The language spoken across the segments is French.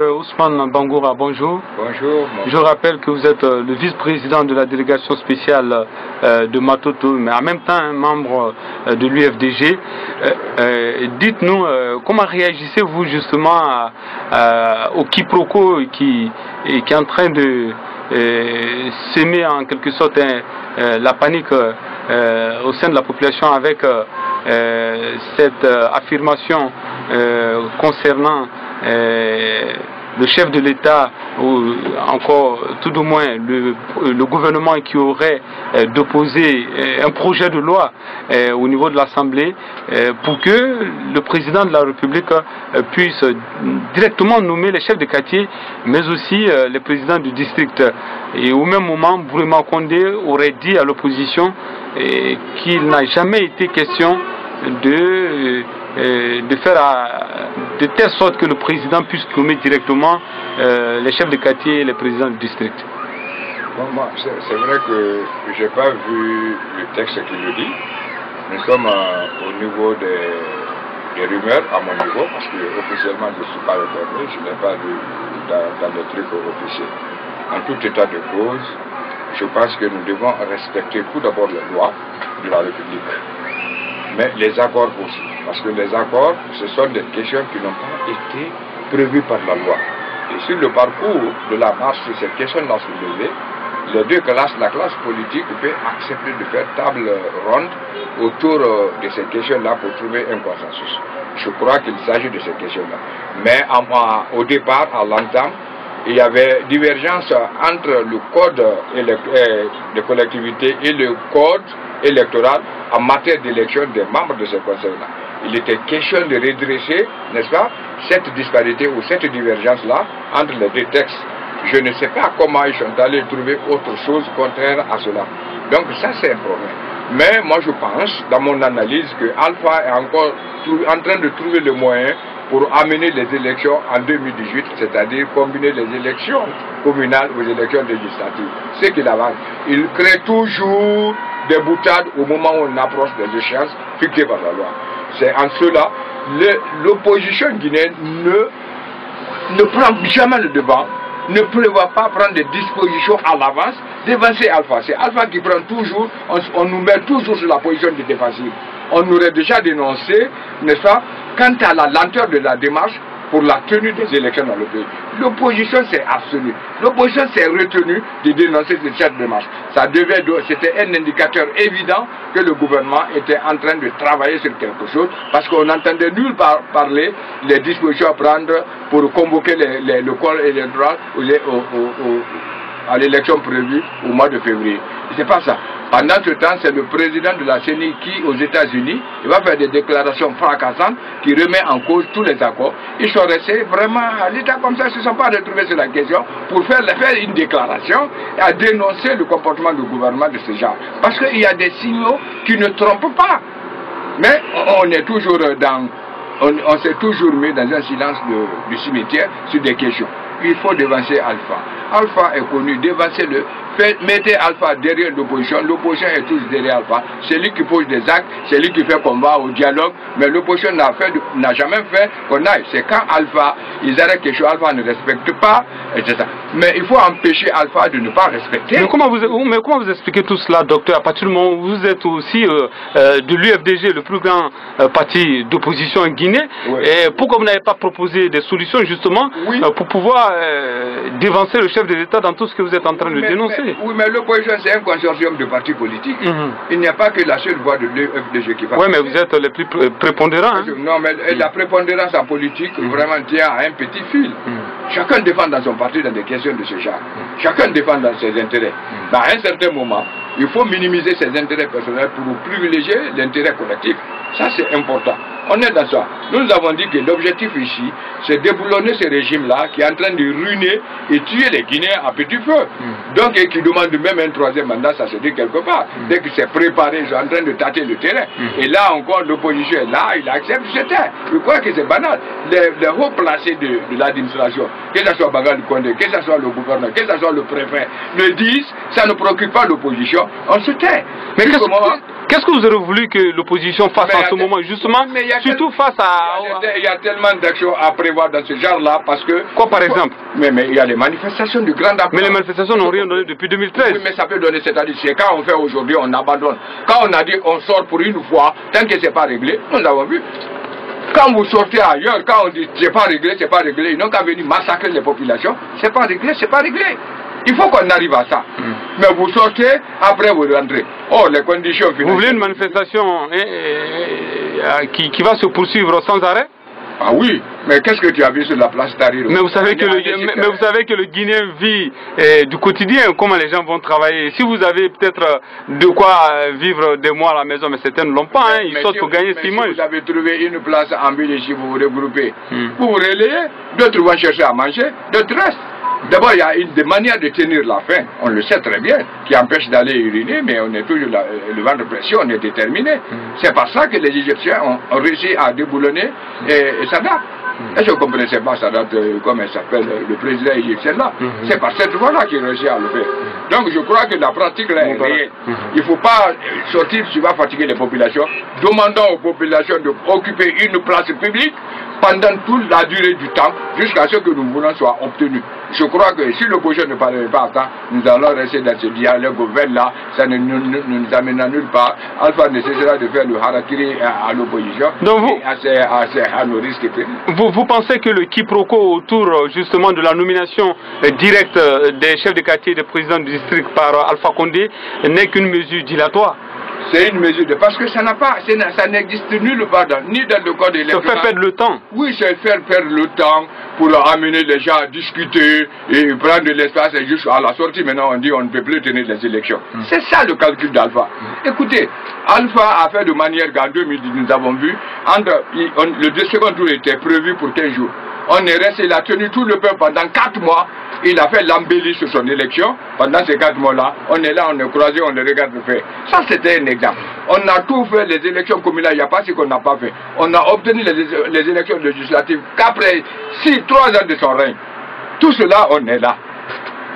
Ousmane Bangoura, bonjour. Bonjour. Je rappelle que vous êtes le vice-président de la délégation spéciale de Matoto, mais en même temps un membre de l'UFDG. Dites-nous, comment réagissez-vous justement au quiproquo qui est en train de s'aimer en quelque sorte la panique au sein de la population avec cette affirmation concernant le chef de l'État, ou encore tout au moins le gouvernement qui aurait déposé un projet de loi au niveau de l'Assemblée pour que le président de la République puisse directement nommer les chefs de quartier, mais aussi les présidents du district. Et au même moment, Bourema Condé aurait dit à l'opposition qu'il n'a jamais été question de faire de telle sorte que le président puisse nommer directement les chefs de quartier et les présidents du district. Bon, moi, c'est vrai que je n'ai pas vu le texte qui le dit. Nous sommes au niveau des rumeurs, à mon niveau, parce que officiellement je ne suis pas informé, je n'ai pas lu dans les trucs officiels. En tout état de cause, je pense que nous devons respecter tout d'abord les lois de la République, mais les accords aussi. Parce que les accords, ce sont des questions qui n'ont pas été prévues par la loi. Et sur le parcours de la marche sur cette question-là soulevée, les deux classes, la classe politique peut accepter de faire table ronde autour de ces questions-là pour trouver un consensus. Je crois qu'il s'agit de ces questions-là. Mais au départ, à l'entame, il y avait divergence entre le code de collectivité et le code électoral en matière d'élection des membres de ce conseil-là. Il était question de redresser, n'est-ce pas, cette disparité ou cette divergence-là entre les deux textes. Je ne sais pas comment ils sont allés trouver autre chose contraire à cela. Donc ça c'est un problème. Mais moi je pense, dans mon analyse, que Alpha est encore en train de trouver le moyen pour amener les élections en 2018, c'est-à-dire combiner les élections communales aux élections législatives. Ce qu'il avance. Il crée toujours des boutades au moment où on approche des échéances fixées par la loi. C'est en cela, l'opposition guinéenne ne prend jamais le devant, ne prévoit pas prendre des dispositions à l'avance, dévancer Alpha. C'est Alpha qui prend toujours, on nous met toujours sur la position de défensive. On aurait déjà dénoncé, n'est-ce pas, quant à la lenteur de la démarche pour la tenue des élections dans le pays. L'opposition s'est abstenue. L'opposition s'est retenue de dénoncer cette démarche. C'était un indicateur évident que le gouvernement était en train de travailler sur quelque chose, parce qu'on n'entendait nulle part parler des dispositions à prendre pour convoquer le corps électoral à l'élection prévue au mois de février. C'est pas ça. Pendant ce temps, c'est le président de la CENI qui, aux États-Unis, il va faire des déclarations fracassantes qui remet en cause tous les accords. Ils sont restés vraiment à l'état comme ça, ils ne se sont pas retrouvés sur la question pour faire une déclaration et à dénoncer le comportement du gouvernement de ce genre. Parce qu'il y a des signaux qui ne trompent pas. Mais on est toujours on s'est toujours mis dans un silence du cimetière sur des questions. Il faut dévancer Alpha. Alpha est connu, dévancez-le. Mettez Alpha derrière l'opposition. L'opposition est tous derrière Alpha. C'est lui qui pose des actes, c'est lui qui fait combat au dialogue. Mais l'opposition n'a jamais fait qu'on aille. C'est quand Alpha, ils arrêtent quelque chose, Alpha ne respecte pas, etc. Mais il faut empêcher Alpha de ne pas respecter. Mais comment vous expliquez tout cela, docteur, à partir du moment où vous êtes aussi de l'UFDG, le plus grand parti d'opposition en Guinée, oui. Et pourquoi vous n'avez pas proposé des solutions justement pour pouvoir dévancer le chef de l'État dans tout ce que vous êtes en train de dénoncer? Oui, mais l'opposition, c'est un consortium de partis politiques. Il n'y a pas que la seule voix de l'UFDG qui va. Oui, mais vous êtes les plus prépondérants. Hein? Non, mais la prépondérance en politique vraiment tient à un petit fil. Chacun défend dans son parti dans des questions de ce genre. Chacun défend dans ses intérêts. Dans un certain moment, il faut minimiser ses intérêts personnels pour privilégier l'intérêt collectif. Ça, c'est important. On est dans ça. Nous avons dit que l'objectif ici, c'est déboulonner ce régime-là qui est en train de ruiner et tuer les Guinéens à petit feu. Donc, et qui demande même un troisième mandat, ça se dit quelque part. Dès que c'est préparé, ils sont en train de tâter le terrain. Et là encore, l'opposition est là, il accepte, c'était. Je crois que c'est banal. Les hauts placés de l'administration, que ce soit Bagal Condé, que ce soit le gouverneur, que ce soit le préfet, le disent, ça ne préoccupe pas l'opposition, on se tait. Mais Qu'est-ce que vous aurez voulu que l'opposition fasse en ce moment, justement, surtout face à... Il y a tellement d'actions à prévoir dans ce genre-là, parce que... Quoi, par exemple? Mais il y a les manifestations de grande ampleur. Mais les manifestations n'ont rien donné depuis 2013. Oui, mais ça peut donner, c'est-à-dire, c'est quand on fait aujourd'hui, on abandonne. Quand on a dit on sort pour une fois, tant que c'est pas réglé, nous avons vu. Quand vous sortez ailleurs, quand on dit c'est pas réglé, c'est pas réglé, ils n'ont qu'à venir massacrer les populations, c'est pas réglé, c'est pas réglé. Il faut qu'on arrive à ça. Mais vous sortez, après vous rentrez. Oh, les conditions financières. Vous voulez une manifestation qui va se poursuivre sans arrêt? Ah oui, mais qu'est-ce que tu as vu sur la place Tahrir? Mais vous savez que le Guinéen vit du quotidien, comment les gens vont travailler. Si vous avez peut-être de quoi vivre des mois à la maison, mais certains ne l'ont pas, hein, ils sortent pour gagner 6 mois. Si vous avez trouvé une place en ville ici, vous vous regroupez, vous vous relayez, d'autres vont chercher à manger, d'autres restent. D'abord, il y a des manières de tenir la faim, on le sait très bien, qui empêche d'aller uriner, mais on est toujours le ventre pression, on est déterminé. C'est par ça que les Égyptiens ont réussi à déboulonner et Sadat. Et je ne comprenais pas Sadat, comme elle s'appelle, le président égyptien là. C'est par cette voie-là qu'il réussit à le faire. Donc je crois que la pratique là est réelle. Il ne faut pas sortir, tu vas fatiguer les populations. Demandons aux populations d'occuper une place publique pendant toute la durée du temps, jusqu'à ce que nous voulons soit obtenu. Je crois que si l'opposition ne parle pas à temps, nous allons rester dans ce dialogue là, ça ne nous amène à nulle part. Alpha nécessitera de faire le harakiri à l'opposition et à nos risques. Vous pensez que le quiproquo autour justement de la nomination directe des chefs de quartier et des présidents du district par Alpha Condé n'est qu'une mesure dilatoire? C'est une mesure parce que ça n'existe nulle part, ni dans le code électoral. Ça fait perdre le temps. Oui, c'est faire perdre le temps pour amener les gens à discuter et prendre de l'espace et jusqu'à la sortie. Maintenant, on dit on ne peut plus tenir les élections. C'est ça le calcul d'Alpha. Écoutez, Alpha a fait de manière qu'en 2010, nous avons vu, le second tour était prévu pour 15 jours. On est resté, il a tenu tout le peuple pendant 4 mois. Il a fait l'embellie sur son élection. Pendant ces 4 mois-là, on est là, on est croisé, on le regarde faire. Ça, c'était un exemple. On a tout fait, les élections communales, il n'y a pas ce qu'on n'a pas fait. On a obtenu les élections législatives qu'après 3 ans de son règne. Tout cela, on est là.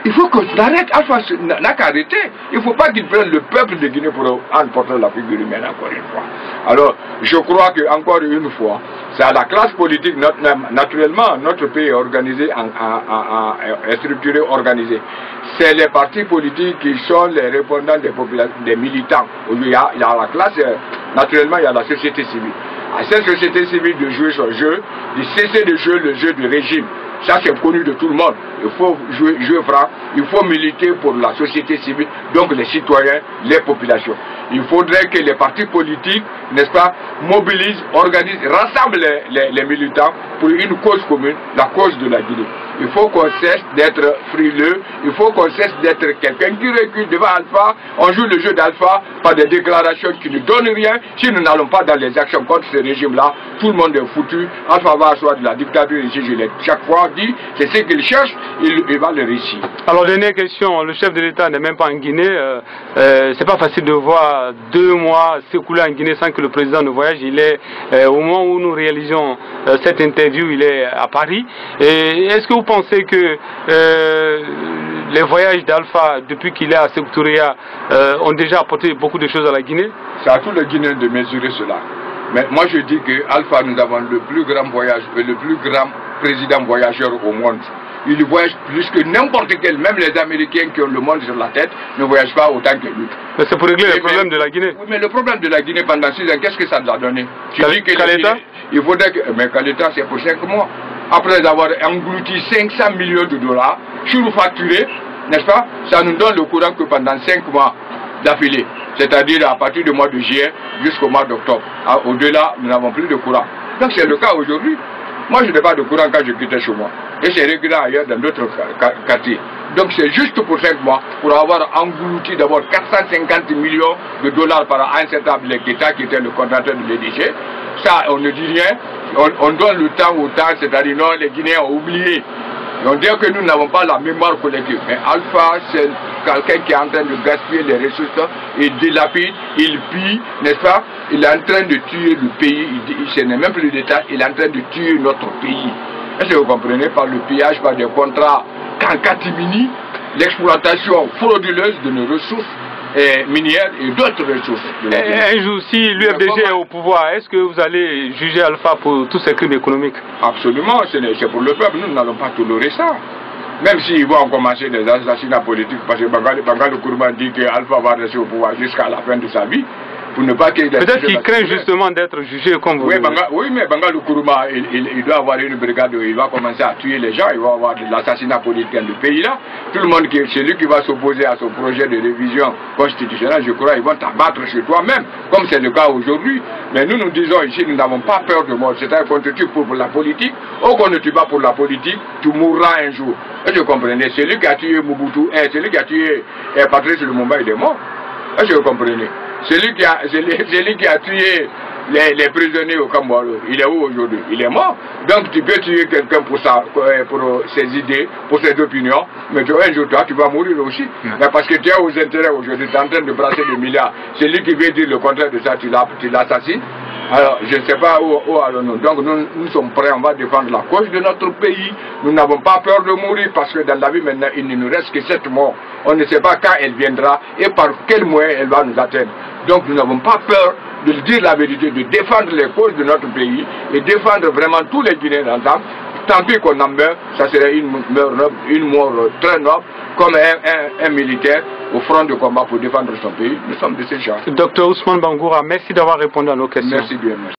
Il faut qu'on arrête. Alpha n'a qu'à arrêter. Il ne faut pas qu'il prenne le peuple de Guinée pour emporter la figure humaine encore une fois. Alors, je crois que encore une fois, c'est à la classe politique, naturellement, notre pays est organisé, est structuré, organisé. C'est les partis politiques qui sont les répondants des militants. Il y a la classe, naturellement, il y a la société civile. À cette société civile de jouer son jeu, de cesser de jouer le jeu du régime. Ça, c'est connu de tout le monde. Il faut jouer franc, il faut militer pour la société civile, donc les citoyens, les populations. Il faudrait que les partis politiques, n'est-ce pas, mobilisent, organisent, rassemblent les militants pour une cause commune, la cause de la Guinée. Il faut qu'on cesse d'être frileux, il faut qu'on cesse d'être quelqu'un qui recule devant Alpha. On joue le jeu d'Alpha par des déclarations qui ne donnent rien. Si nous n'allons pas dans les actions contre ce régime-là, tout le monde est foutu. Alpha va asseoir de la dictature ici, je l'ai chaque fois dit, c'est ce qu'il cherche, il va le réussir. Alors, dernière question, le chef de l'État n'est même pas en Guinée. C'est pas facile de voir 2 mois s'écouler en Guinée sans que le président ne voyage. Il est, au moment où nous réalisons cette interview, il est à Paris. Est-ce que vous pensez que les voyages d'Alpha, depuis qu'il est à Sékou Touré, ont déjà apporté beaucoup de choses à la Guinée? C'est à tous les Guinéens de mesurer cela. Mais moi je dis que Alpha, nous avons le plus grand voyage, le plus grand président voyageur au monde. Il voyage plus que n'importe quel, même les Américains qui ont le monde sur la tête ne voyagent pas autant que lui. Mais c'est pour régler le problème de la Guinée. Oui, mais le problème de la Guinée pendant 6 ans, qu'est-ce que ça nous a donné? Tu dis que Kaleta? Il faudrait que... Mais Kaleta, c'est pour 5 mois. Après avoir englouti 500 millions de dollars, surfacturé, n'est-ce pas? Ça nous donne le courant que pendant 5 mois d'affilée. C'est-à-dire à partir du mois de juillet jusqu'au mois d'octobre. Au-delà, nous n'avons plus de courant. Donc c'est le cas aujourd'hui. Moi, je n'ai pas de courant quand je quittais chez moi. Et c'est régulier ailleurs dans d'autres quartiers. Donc c'est juste pour 5 mois, pour avoir englouti d'abord 450 millions de dollars par un certain État qui était le contracteur de l'EDG. Ça, on ne dit rien. On donne le temps au temps, c'est-à-dire non, les Guinéens ont oublié. On dit que nous n'avons pas la mémoire collective. Mais Alpha, c'est quelqu'un qui est en train de gaspiller les ressources, il dilapide, il pille, n'est-ce pas? Il est en train de tuer le pays, ce n'est même plus l'État, il est en train de tuer notre pays. Est-ce que vous comprenez? Par le pillage, par des contrats en catimini, l'exploitation frauduleuse de nos ressources. minières et d'autres ressources. Un jour, si l'UFDG est au pouvoir, est-ce que vous allez juger Alpha pour tous ces crimes économiques? Absolument, c'est pour le peuple, nous n'allons pas tolérer ça. Même s'ils vont commencer des assassinats politiques, parce que Bangal Kourouma dit qu'Alpha va rester au pouvoir jusqu'à la fin de sa vie, pour ne pas qu'il... Peut-être qu'il craint justement d'être jugé comme vous. Oui, mais Bangal Kourouma, il doit avoir une brigade, il va commencer à tuer les gens, il va avoir de l'assassinat politique dans le pays-là. Tout le monde, c'est lui qui va s'opposer à son projet de révision constitutionnelle, je crois, ils vont t'abattre chez toi-même, comme c'est le cas aujourd'hui. Mais nous disons ici, nous n'avons pas peur de mort, c'est-à-dire qu'on te tue pour la politique, ou qu'on ne tue pas pour la politique, tu mourras un jour. Et je comprenais, celui qui a tué Mobutu, celui qui a tué Patrice Lumumba, il est mort. Et je comprenais. Celui qui a tué les prisonniers au Cambodge, il est où aujourd'hui? Il est mort. Donc tu peux tuer quelqu'un pour ses idées, pour ses opinions, mais un jour toi tu vas mourir aussi. Mais parce que tu es aux intérêts aujourd'hui, tu es en train de brasser des milliards. Celui qui veut dire le contraire de ça, tu l'assassines. Alors, je ne sais pas où allons-nous. Donc, nous sommes prêts, on va défendre la cause de notre pays. Nous n'avons pas peur de mourir parce que dans la vie, maintenant, il ne nous reste que cette mort. On ne sait pas quand elle viendra et par quel moyen elle va nous atteindre. Donc, nous n'avons pas peur de dire la vérité, de défendre les causes de notre pays et défendre vraiment tous les Guinéens d'entendre. Tant pis qu'on en meurt, ça serait une mort très noble, comme un militaire au front de combat pour défendre son pays. Nous sommes de ces gens. Docteur Ousmane Bangoura, merci d'avoir répondu à nos questions. Merci bien. Merci.